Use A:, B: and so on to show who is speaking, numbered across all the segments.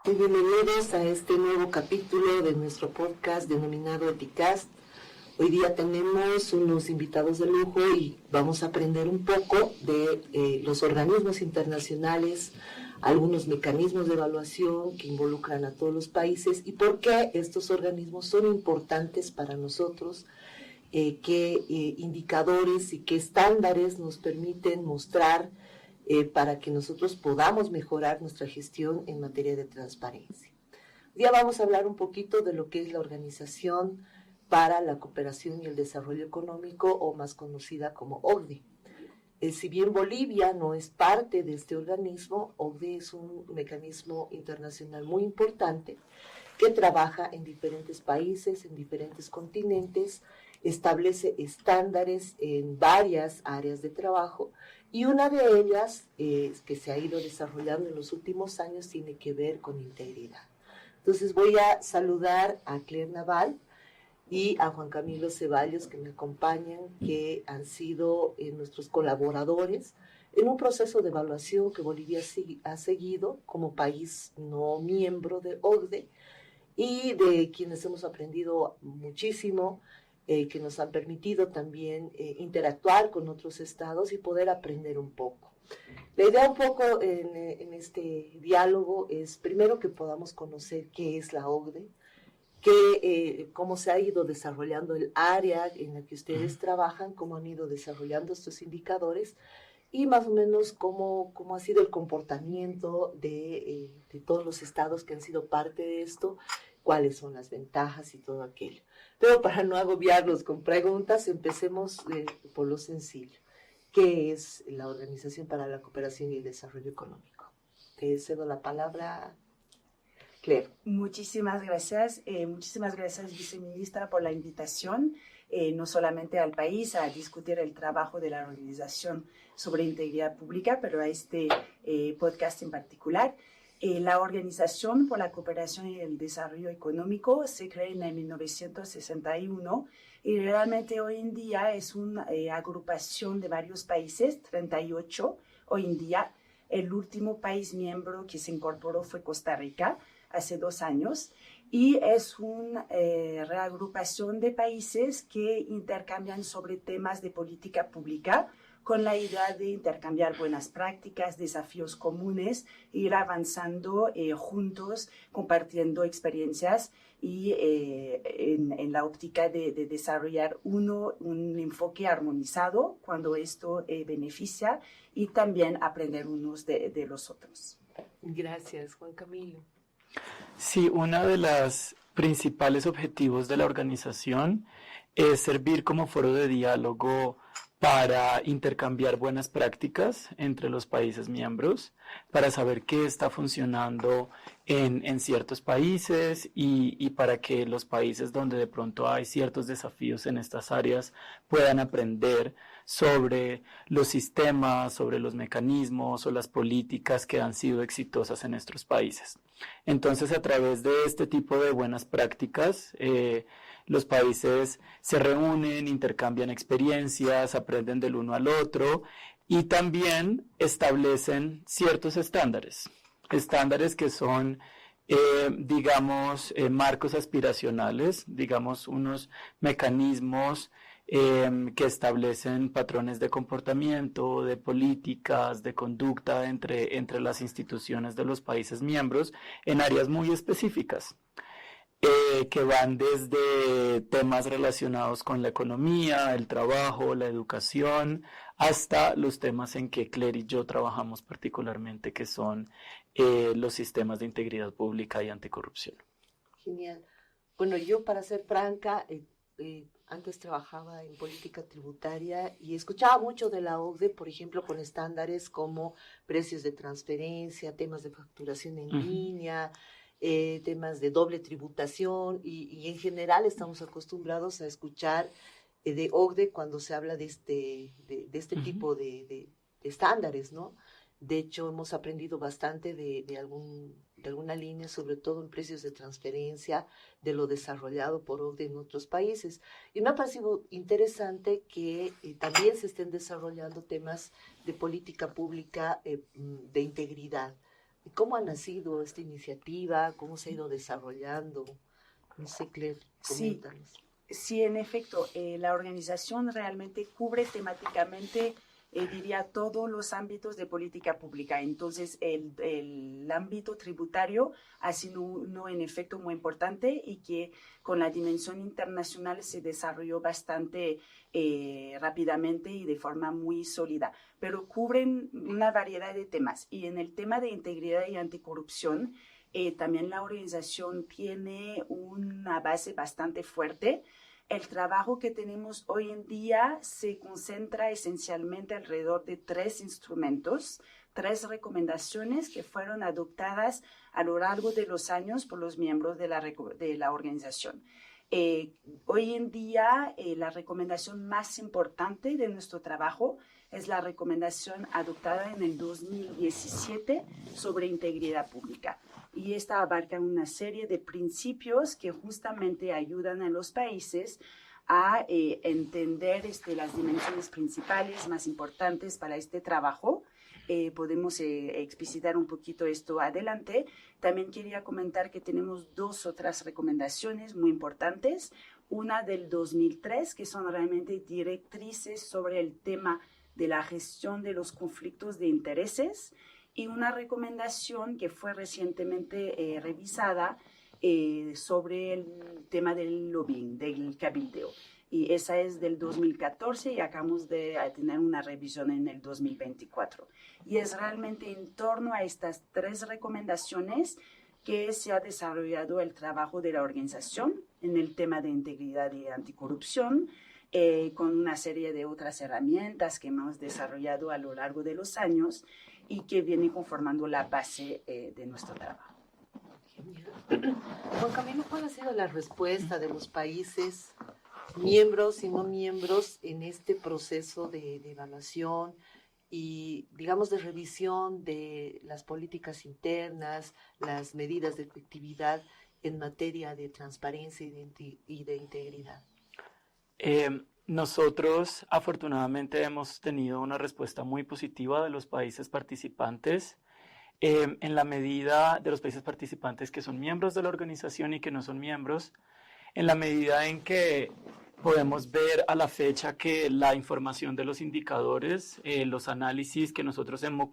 A: Muy bienvenidos a este nuevo capítulo de nuestro podcast denominado Eticast. Hoy día tenemos unos invitados de lujo y vamos a aprender un poco de los organismos internacionales, algunos mecanismos de evaluación que involucran a todos los países y por qué estos organismos son importantes para nosotros, qué indicadores y qué estándares nos permiten mostrar para que nosotros podamos mejorar nuestra gestión en materia de transparencia. Hoy día vamos a hablar un poquito de lo que es la Organización para la Cooperación y el Desarrollo Económico, o más conocida como OCDE. Si bien Bolivia no es parte de este organismo, OCDE es un mecanismo internacional muy importante que trabaja en diferentes países, en diferentes continentes, establece estándares en varias áreas de trabajo y una de ellas que se ha ido desarrollando en los últimos años tiene que ver con integridad. Entonces voy a saludar a Claire Naval y a Juan Camilo Ceballos, que me acompañan, que han sido nuestros colaboradores en un proceso de evaluación que Bolivia ha seguido como país no miembro de OCDE y de quienes hemos aprendido muchísimo, que nos han permitido también interactuar con otros estados y poder aprender un poco. La idea un poco en este diálogo es primero que podamos conocer qué es la OCDE, cómo se ha ido desarrollando el área en la que ustedes trabajan, cómo han ido desarrollando estos indicadores y más o menos cómo ha sido el comportamiento de todos los estados que han sido parte de esto, cuáles son las ventajas y todo aquello. Pero para no agobiarlos con preguntas, empecemos por lo sencillo. ¿Qué es la Organización para la Cooperación y el Desarrollo Económico? Te cedo la palabra, Claire.
B: Muchísimas gracias, viceministra, por la invitación, no solamente al país a discutir el trabajo de la organización sobre integridad pública, pero a este podcast en particular. La Organización por la Cooperación y el Desarrollo Económico se creó en 1961 y realmente hoy en día es una agrupación de varios países, 38 hoy en día. El último país miembro que se incorporó fue Costa Rica hace 2 años y es una reagrupación de países que intercambian sobre temas de política pública con la idea de intercambiar buenas prácticas, desafíos comunes, ir avanzando juntos, compartiendo experiencias y en la óptica de desarrollar un enfoque armonizado cuando esto beneficia y también aprender unos de los otros.
A: Gracias, Juan Camilo.
C: Sí, uno de los principales objetivos de la organización es servir como foro de diálogo para intercambiar buenas prácticas entre los países miembros, para saber qué está funcionando en ciertos países y para que los países donde de pronto hay ciertos desafíos en estas áreas puedan aprender sobre los sistemas, sobre los mecanismos o las políticas que han sido exitosas en nuestros países. Entonces, a través de este tipo de buenas prácticas, los países se reúnen, intercambian experiencias, aprenden del uno al otro y también establecen ciertos estándares que son, marcos aspiracionales, unos mecanismos que establecen patrones de comportamiento, de políticas, de conducta entre las instituciones de los países miembros en áreas muy específicas. Que van desde temas relacionados con la economía, el trabajo, la educación, hasta los temas en que Claire y yo trabajamos particularmente, que son los sistemas de integridad pública y anticorrupción.
A: Genial. Bueno, yo, para ser franca, antes trabajaba en política tributaria y escuchaba mucho de la OCDE, por ejemplo, con estándares como precios de transferencia, temas de facturación en línea, temas de doble tributación y en general estamos acostumbrados a escuchar de OCDE cuando se habla de este tipo de estándares, ¿no? De hecho, hemos aprendido bastante de alguna línea, sobre todo en precios de transferencia, de lo desarrollado por OCDE en otros países. Y me ha parecido interesante que también se estén desarrollando temas de política pública de integridad. ¿Cómo ha nacido esta iniciativa? ¿Cómo se ha ido desarrollando? No sé, Claire, coméntanos.
B: Sí, en efecto, la organización realmente cubre temáticamente, diría, todos los ámbitos de política pública. Entonces, el ámbito tributario ha sido uno, en efecto, muy importante y que con la dimensión internacional se desarrolló bastante rápidamente y de forma muy sólida. Pero cubren una variedad de temas. Y en el tema de integridad y anticorrupción, también la organización tiene una base bastante fuerte. El trabajo que tenemos hoy en día se concentra esencialmente alrededor de 3 instrumentos, 3 recomendaciones que fueron adoptadas a lo largo de los años por los miembros de la organización. Hoy en día, la recomendación más importante de nuestro trabajo es la recomendación adoptada en el 2017 sobre integridad pública. Y esta abarca una serie de principios que justamente ayudan a los países a entender las dimensiones principales más importantes para este trabajo. Podemos explicitar un poquito esto adelante. También quería comentar que tenemos 2 otras recomendaciones muy importantes. Una del 2003, que son realmente directrices sobre el tema de la gestión de los conflictos de intereses, y una recomendación que fue recientemente revisada sobre el tema del lobbying, del cabildeo. Y esa es del 2014 y acabamos de tener una revisión en el 2024. Y es realmente en torno a estas 3 recomendaciones que se ha desarrollado el trabajo de la organización en el tema de integridad y anticorrupción, con una serie de otras herramientas que hemos desarrollado a lo largo de los años y que viene conformando la base de nuestro trabajo.
A: Genial. Juan Camilo, ¿cuál ha sido la respuesta de los países, miembros y no miembros, en este proceso de evaluación y, digamos, de revisión de las políticas internas, las medidas de efectividad en materia de transparencia y de integridad?
C: Nosotros afortunadamente hemos tenido una respuesta muy positiva de los países participantes, en la medida de los países participantes que son miembros de la organización y que no son miembros, en la medida en que podemos ver a la fecha que la información de los indicadores, los análisis que nosotros hemos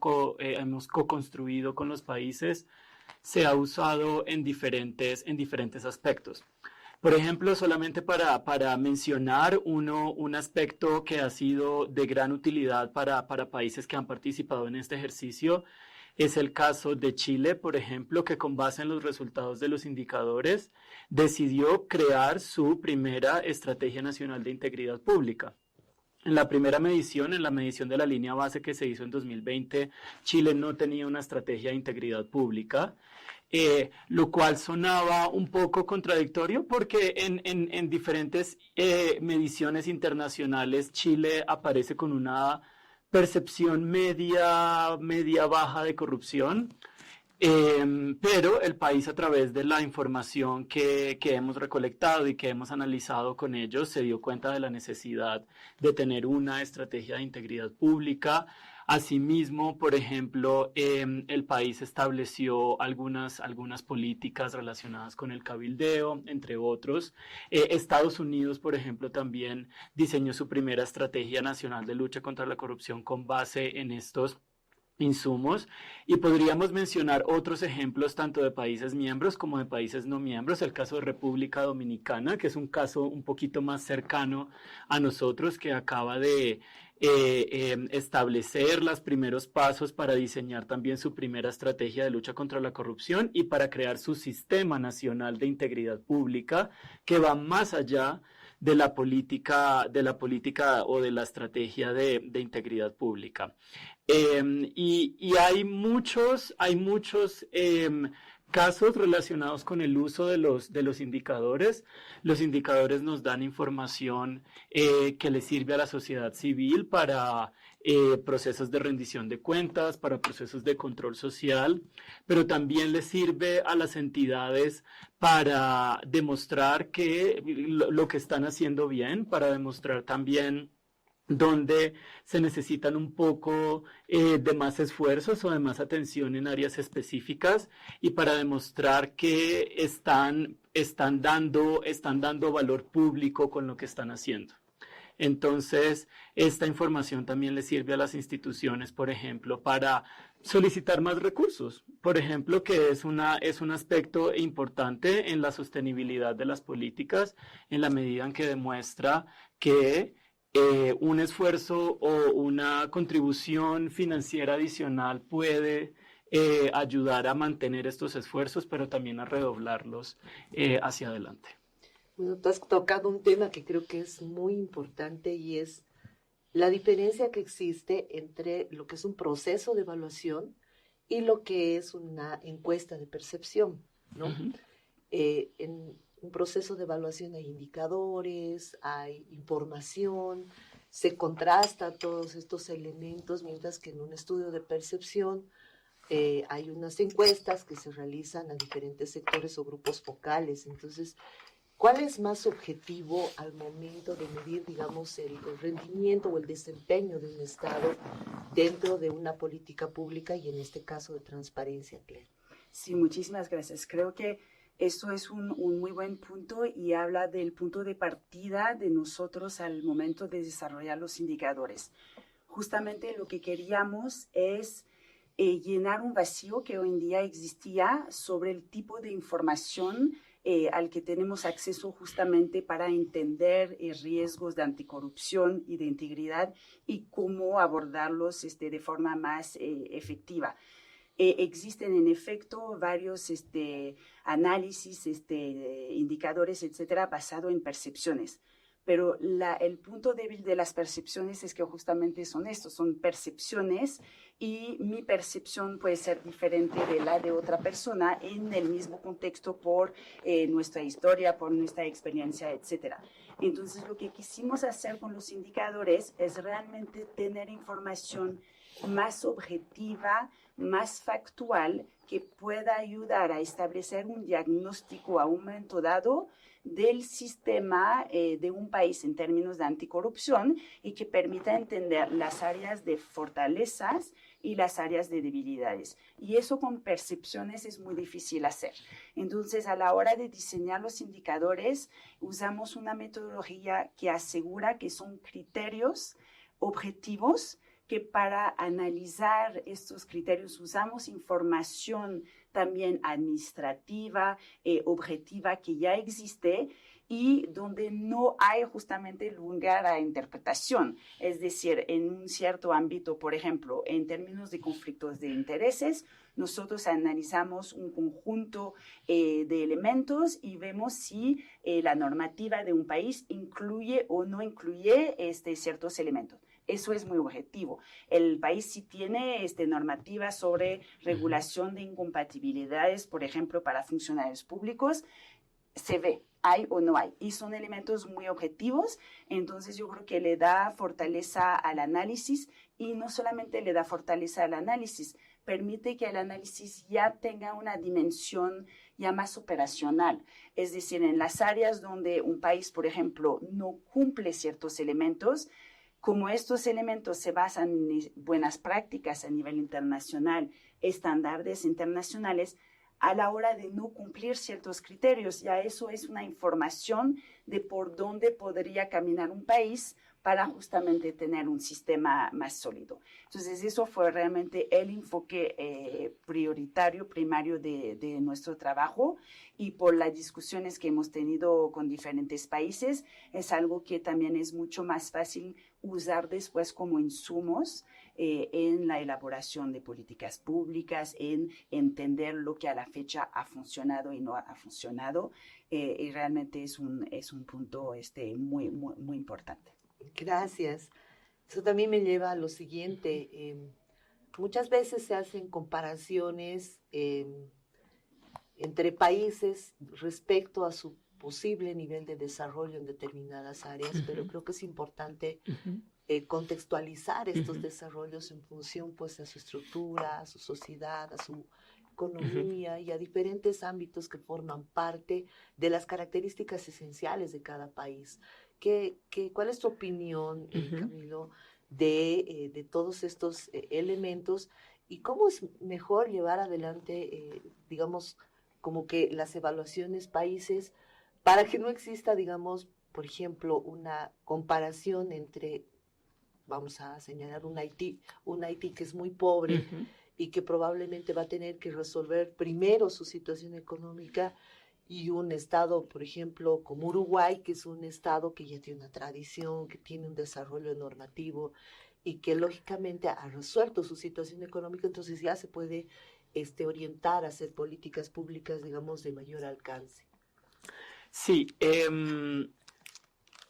C: co-construido con los países, se ha usado en diferentes aspectos. Por ejemplo, solamente para mencionar un aspecto que ha sido de gran utilidad para países que han participado en este ejercicio, es el caso de Chile, por ejemplo, que con base en los resultados de los indicadores decidió crear su primera Estrategia Nacional de Integridad Pública. En la primera medición, en la medición de la línea base que se hizo en 2020, Chile no tenía una estrategia de integridad pública. Lo cual sonaba un poco contradictorio porque en diferentes mediciones internacionales Chile aparece con una percepción media-baja de corrupción, pero el país, a través de la información que hemos recolectado y que hemos analizado con ellos, se dio cuenta de la necesidad de tener una estrategia de integridad pública. Asimismo, por ejemplo, el país estableció algunas políticas relacionadas con el cabildeo, entre otros. Estados Unidos, por ejemplo, también diseñó su primera estrategia nacional de lucha contra la corrupción con base en estos insumos, y podríamos mencionar otros ejemplos tanto de países miembros como de países no miembros. El caso de República Dominicana, que es un caso un poquito más cercano a nosotros, que acaba de establecer los primeros pasos para diseñar también su primera estrategia de lucha contra la corrupción y para crear su Sistema Nacional de Integridad Pública, que va más allá de la política o de la estrategia de integridad pública. Y hay muchos casos relacionados con el uso de los indicadores. Los indicadores nos dan información que le sirve a la sociedad civil para procesos de rendición de cuentas, para procesos de control social, pero también le sirve a las entidades para demostrar que lo que están haciendo bien, para demostrar también donde se necesitan un poco de más esfuerzos o de más atención en áreas específicas y para demostrar que están dando valor público con lo que están haciendo. Entonces, esta información también le sirve a las instituciones, por ejemplo, para solicitar más recursos. Por ejemplo, que es un aspecto importante en la sostenibilidad de las políticas en la medida en que demuestra que un esfuerzo o una contribución financiera adicional puede ayudar a mantener estos esfuerzos, pero también a redoblarlos hacia adelante.
A: Bueno, tú has tocado un tema que creo que es muy importante y es la diferencia que existe entre lo que es un proceso de evaluación y lo que es una encuesta de percepción, ¿no?
C: Uh-huh.
A: En un proceso de evaluación hay indicadores, hay información, se contrastan todos estos elementos, mientras que en un estudio de percepción hay unas encuestas que se realizan a diferentes sectores o grupos focales. Entonces, ¿cuál es más objetivo al momento de medir, digamos, el rendimiento o el desempeño de un Estado dentro de una política pública y en este caso de transparencia, Claire?
B: Sí, muchísimas gracias. Creo que esto es un muy buen punto y habla del punto de partida de nosotros al momento de desarrollar los indicadores. Justamente lo que queríamos es llenar un vacío que hoy en día existía sobre el tipo de información al que tenemos acceso justamente para entender riesgos de anticorrupción y de integridad y cómo abordarlos de forma más efectiva. Existen en efecto varios análisis, indicadores, etcétera, basado en percepciones. Pero el punto débil de las percepciones es que justamente son estos, son percepciones y mi percepción puede ser diferente de la de otra persona en el mismo contexto por nuestra historia, por nuestra experiencia, etcétera. Entonces, lo que quisimos hacer con los indicadores es realmente tener información más objetiva, más factual, que pueda ayudar a establecer un diagnóstico a un momento dado del sistema de un país en términos de anticorrupción y que permita entender las áreas de fortalezas y las áreas de debilidades. Y eso con percepciones es muy difícil hacer. Entonces, a la hora de diseñar los indicadores, usamos una metodología que asegura que son criterios objetivos, que para analizar estos criterios usamos información también administrativa, objetiva, que ya existe y donde no hay justamente lugar a interpretación. Es decir, en un cierto ámbito, por ejemplo, en términos de conflictos de intereses, nosotros analizamos un conjunto de elementos y vemos si la normativa de un país incluye o no incluye ciertos elementos. Eso es muy objetivo. El país sí tiene normativas sobre regulación de incompatibilidades, por ejemplo, para funcionarios públicos, se ve, hay o no hay. Y son elementos muy objetivos, entonces yo creo que le da fortaleza al análisis y no solamente le da fortaleza al análisis, permite que el análisis ya tenga una dimensión ya más operacional. Es decir, en las áreas donde un país, por ejemplo, no cumple ciertos elementos, como estos elementos se basan en buenas prácticas a nivel internacional, estándares internacionales, a la hora de no cumplir ciertos criterios, ya eso es una información de por dónde podría caminar un país para justamente tener un sistema más sólido. Entonces, eso fue realmente el enfoque prioritario, primario de nuestro trabajo, y por las discusiones que hemos tenido con diferentes países, es algo que también es mucho más fácil usar después como insumos en la elaboración de políticas públicas, en entender lo que a la fecha ha funcionado y no ha funcionado, y realmente es un punto muy, muy, muy importante.
A: Gracias. Eso también me lleva a lo siguiente. Muchas veces se hacen comparaciones entre países respecto a su posible nivel de desarrollo en determinadas áreas, pero creo que es importante contextualizar estos desarrollos en función pues a su estructura, a su sociedad, a su economía y a diferentes ámbitos que forman parte de las características esenciales de cada país. ¿Cuál es tu opinión,
C: Ujú.
A: Camilo, de todos estos elementos y cómo es mejor llevar adelante, digamos, como que las evaluaciones países para que no exista, digamos, por ejemplo, una comparación entre, vamos a señalar un Haití que es muy pobre
C: Ujú.
A: y que probablemente va a tener que resolver primero su situación económica y un estado, por ejemplo, como Uruguay, que es un estado que ya tiene una tradición, que tiene un desarrollo normativo y que lógicamente ha resuelto su situación económica, entonces ya se puede orientar a hacer políticas públicas, digamos, de mayor alcance.
C: Sí,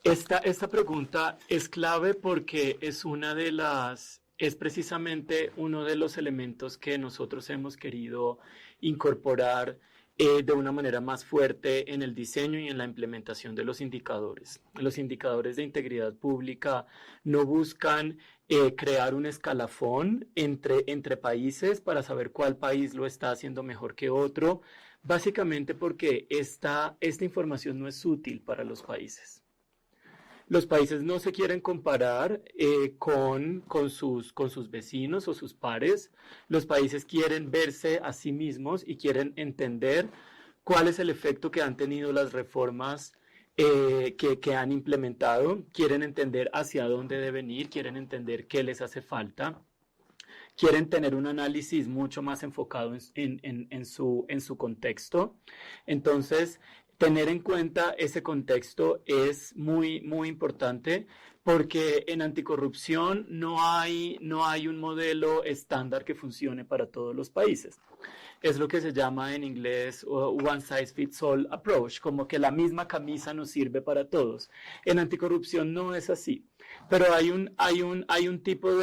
C: esta pregunta es clave porque es precisamente uno de los elementos que nosotros hemos querido incorporar de una manera más fuerte en el diseño y en la implementación de los indicadores. Los indicadores de integridad pública no buscan crear un escalafón entre países para saber cuál país lo está haciendo mejor que otro, básicamente porque esta información no es útil para los países. Los países no se quieren comparar con sus vecinos o sus pares. Los países quieren verse a sí mismos y quieren entender cuál es el efecto que han tenido las reformas que han implementado. Quieren entender hacia dónde deben ir, quieren entender qué les hace falta. Quieren tener un análisis mucho más enfocado en su contexto. Entonces, tener en cuenta ese contexto es muy, muy importante porque en anticorrupción no hay un modelo estándar que funcione para todos los países. Es lo que se llama en inglés one size fits all approach, como que la misma camisa nos sirve para todos. En anticorrupción no es así, pero hay un tipo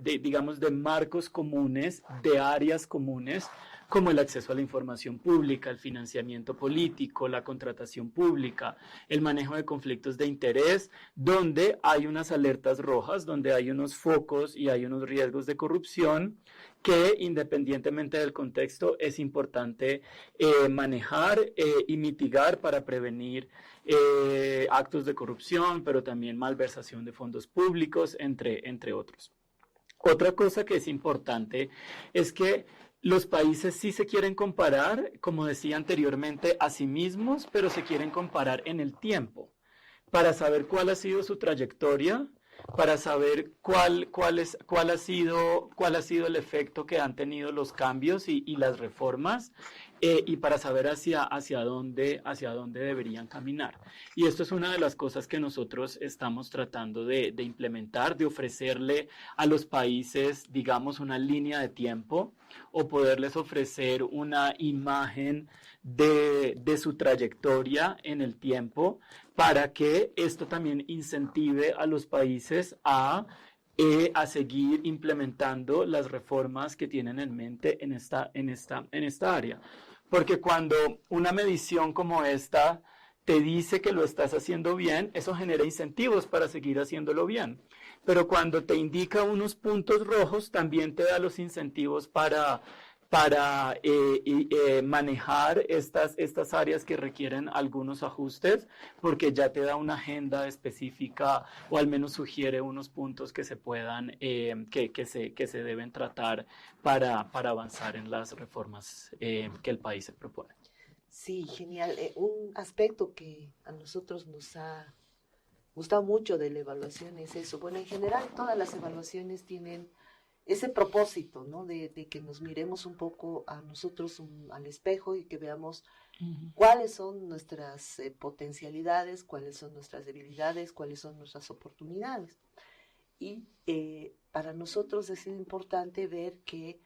C: digamos, de marcos comunes, de áreas comunes, como el acceso a la información pública, el financiamiento político, la contratación pública, el manejo de conflictos de interés, donde hay unas alertas rojas, donde hay unos focos y hay unos riesgos de corrupción que independientemente del contexto es importante manejar y mitigar para prevenir actos de corrupción, pero también malversación de fondos públicos, entre otros. Otra cosa que es importante es que los países sí se quieren comparar, como decía anteriormente, a sí mismos, pero se quieren comparar en el tiempo para saber cuál ha sido su trayectoria, para saber cuál ha sido el efecto que han tenido los cambios y las reformas, y para saber hacia dónde deberían caminar. Y esto es una de las cosas que nosotros estamos tratando de implementar, de ofrecerle a los países, digamos, una línea de tiempo o poderles ofrecer una imagen de su trayectoria en el tiempo para que esto también incentive a los países a seguir implementando las reformas que tienen en mente en esta área. Porque cuando una medición como esta te dice que lo estás haciendo bien, eso genera incentivos para seguir haciéndolo bien. Pero cuando te indica unos puntos rojos, también te da los incentivos para manejar estas áreas que requieren algunos ajustes, porque ya te da una agenda específica o al menos sugiere unos puntos que se puedan, que se deben tratar para avanzar en las reformas que el país se propone.
A: Sí, genial. Un aspecto que a nosotros nos ha gustado mucho de la evaluación es eso. Bueno, en general todas las evaluaciones tienen ese propósito, ¿no? De que nos miremos un poco a nosotros al espejo y que veamos cuáles son nuestras potencialidades, cuáles son nuestras debilidades, cuáles son nuestras oportunidades. Y para nosotros ha sido importante ver que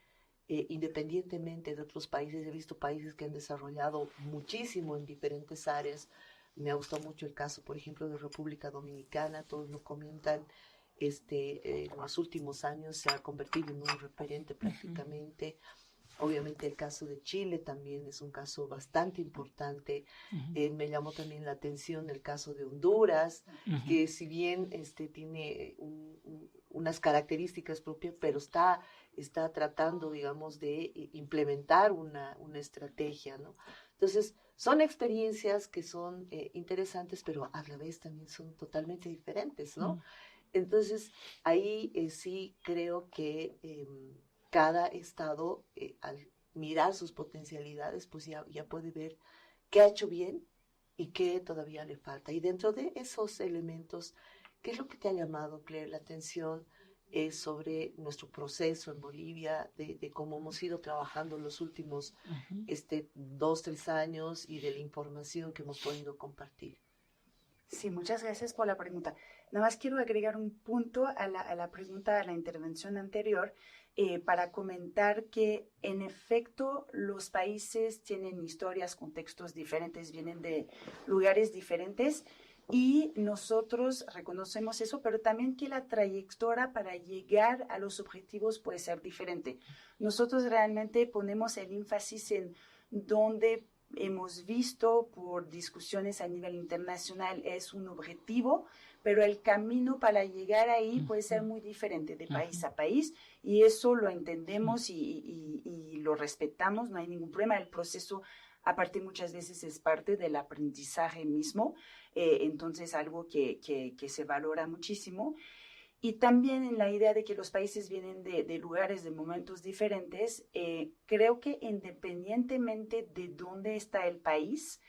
A: independientemente de otros países, he visto países que han desarrollado muchísimo en diferentes áreas. Me ha gustado mucho el caso, por ejemplo, de República Dominicana, todos lo comentan, en los últimos años se ha convertido en un referente prácticamente. Obviamente el caso de Chile también es un caso bastante importante. Me llamó también la atención el caso de Honduras, que si bien tiene unas características propias, pero está tratando, digamos, de implementar una estrategia, ¿no? Entonces, son experiencias que son interesantes, pero a la vez también son totalmente diferentes, ¿no? Entonces, ahí sí creo que cada estado, al mirar sus potencialidades, pues ya puede ver qué ha hecho bien y qué todavía le falta. Y dentro de esos elementos, ¿qué es lo que te ha llamado, Claire, la atención sobre nuestro proceso en Bolivia, de cómo hemos ido trabajando los últimos 2, 3 años y de la información que hemos podido compartir?
B: Sí, muchas gracias por la pregunta. Nada más quiero agregar un punto a la pregunta, a la intervención anterior, para comentar que en efecto los países tienen historias, contextos diferentes, vienen de lugares diferentes y nosotros reconocemos eso, pero también que la trayectoria para llegar a los objetivos puede ser diferente. Nosotros realmente ponemos el énfasis en dónde hemos visto por discusiones a nivel internacional es un objetivo, pero el camino para llegar ahí puede ser muy diferente de país a país y eso lo entendemos y lo respetamos, no hay ningún problema. El proceso, aparte, muchas veces es parte del aprendizaje mismo, entonces algo que se valora muchísimo. Y también en la idea de que los países vienen de lugares, de momentos diferentes, creo que independientemente de dónde está el país,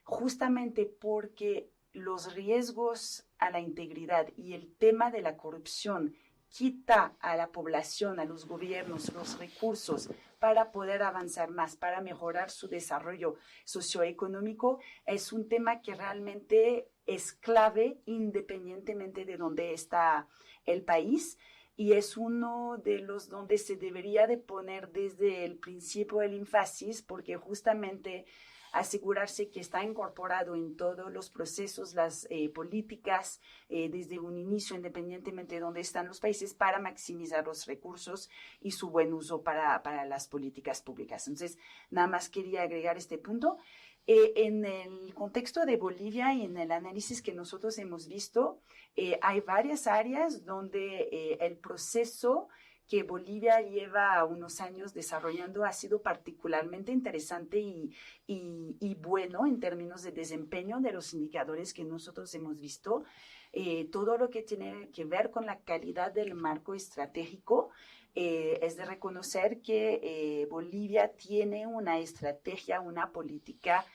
B: justamente porque los riesgos a la integridad y el tema de la corrupción quita a la población, a los gobiernos, los recursos para poder avanzar más, para mejorar su desarrollo socioeconómico, es un tema que realmente es clave independientemente de dónde está el país y es uno de los donde se debería de poner desde el principio el énfasis porque justamente asegurarse que está incorporado en todos los procesos, las políticas desde un inicio, independientemente de dónde están los países, para maximizar los recursos y su buen uso para las políticas públicas. Entonces, nada más quería agregar este punto. En el contexto de Bolivia y en el análisis que nosotros hemos visto, hay varias áreas donde el proceso que Bolivia lleva unos años desarrollando ha sido particularmente interesante y bueno en términos de desempeño de los indicadores que nosotros hemos visto. Todo lo que tiene que ver con la calidad del marco estratégico es de reconocer que Bolivia tiene una estrategia, una política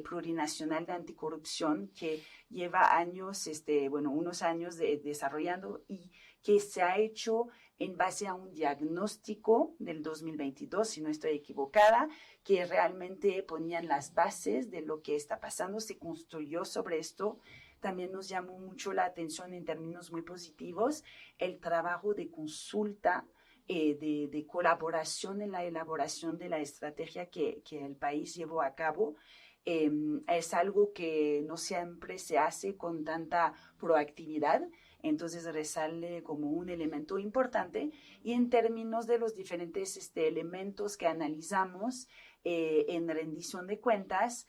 B: plurinacional de anticorrupción que lleva años, unos años desarrollando y que se ha hecho en base a un diagnóstico del 2022, si no estoy equivocada, que realmente ponían las bases de lo que está pasando, se construyó sobre esto. También nos llamó mucho la atención en términos muy positivos el trabajo de consulta, de colaboración en la elaboración de la estrategia que el país llevó a cabo. Es algo que no siempre se hace con tanta proactividad, entonces resale como un elemento importante y en términos de los diferentes elementos que analizamos en rendición de cuentas,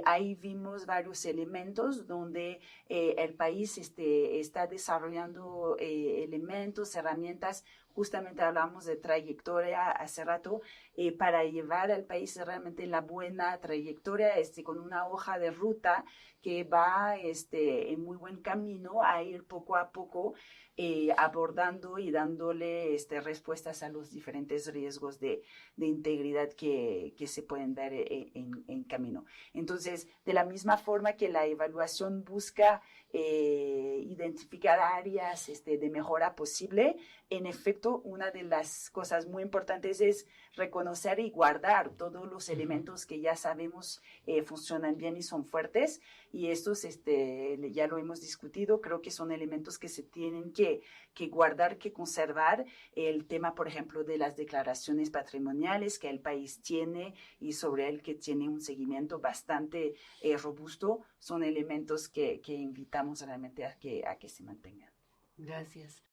B: ahí vimos varios elementos donde el país está desarrollando elementos, herramientas. Justamente hablamos de trayectoria hace rato para llevar al país realmente en la buena trayectoria, con una hoja de ruta que va en muy buen camino a ir poco a poco abordando y dándole respuestas a los diferentes riesgos de integridad que se pueden dar en camino. Entonces, de la misma forma que la evaluación busca identificar áreas de mejora posible, en efecto, una de las cosas muy importantes es reconocer y guardar todos los elementos que ya sabemos funcionan bien y son fuertes, y estos ya lo hemos discutido, creo que son elementos que se tienen que guardar, que conservar. El tema, por ejemplo, de las declaraciones patrimoniales que el país tiene y sobre el que tiene un seguimiento bastante robusto, son elementos que invitamos realmente a que se mantengan.
A: Gracias.